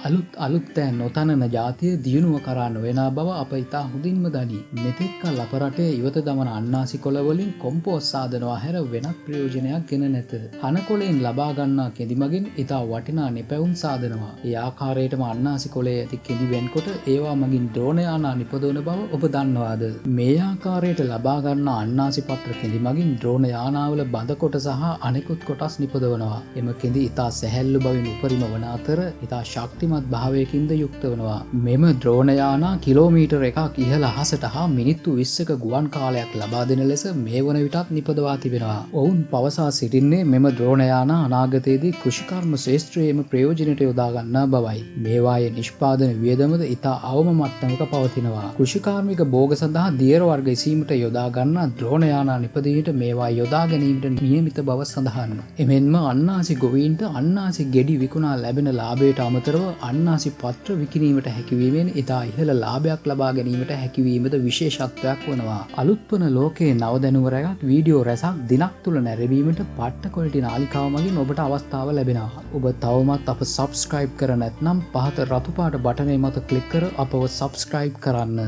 අලුත් නොතනන ජාතිය දියුණුව කරා නොවනා බව අප ඉතා හොඳින්ම දනී. මෙතෙක් කල් අප රටේ ඉවත දමන අන්නාසි කොළ වලින් කොම්පෝස්ට් සාදනවා හැර වෙනත් ප්‍රයෝජනයක් ගෙන නැත. හන කොළෙන් ලබා ගන්නා කෙඳි මගින් ඉතා වටිනා නිපැවුම් සාදනවා. ඒ ආකාරයටම අන්නාසි කොළේ ඇති කෙඳි වෙන්කොට ඒවා මගින් ඩ්‍රෝන යානා නිපදවන බව ඔබ දන්නවාද? මේ ආකාරයට ලබා ගන්නා අන්නාසි පත්‍ර කෙඳි මගින් ඩ්‍රෝන යානාවල බඳ කොට සහ අනෙකුත් කොටස් නිපදවනවා. එම කෙඳි ඉතා සැහැල්ලු බවින් උපරිම වන අතර ඉතා ශක්තිමත් භාවයකින්ද යුක්ත වනවා. මෙම ඩ්‍රෝන යානා කිලෝමීටර් එකක් ඉහළ අහසට හා මිනිත්තු 20ක ගුවන් කාලයක් ලබා දෙන ලෙස මේ වන විටත් නිපදවා තිබෙනවා. ඔවුන් පවසා සිටින්නේ මෙම ඩ්‍රෝන යානා අනාගතයේදී කෘෂිකර්ම ශේෂ්ත්‍රයේම ප්‍රයෝජනයට යොදා ගන්නා බවයි. මේවායේ නිෂ්පාදන වියදමද ඉතා අවම මට්ටමක පවතිනවා. කෘෂිකාර්මික භෝග සඳහා දියර වර්ග ඉසීමට යොදා ගන්නා ඩ්‍රෝන යානා නිපදවීමට මේවා යොදා ගැනීමට නියමිත බව සඳහන්. එමෙන්ම අන්නාසි ගොවීන්ට අන්නාසි ගෙඩි විකුණා ලැබෙන ලාභයට අමතරව අන්නාසි පත්‍ර විකිණීමට හැකිවීමෙන් ඉතා ඉහළ ලාභයක් ලබා ගැනීමට හැකිවීමද විශේෂත්වයක් වනවා. අලුත්වන ලෝකයේ නව දැනුම රැගත් වීඩියෝ රැසක් දිනක් තුළ නැරඹීමට පට්ට කොලිටි නාලිකාව මගින් ඔබට අවස්ථාව ලැබෙනවා. ඔබ තවමත් අප සබ්ස්ක්‍රයිබ් කර නැත්නම් පහත රතු පාට බටනේ මත ක්ලික් කර අපව සබ්ස්ක්‍රයිබ් කරන්න.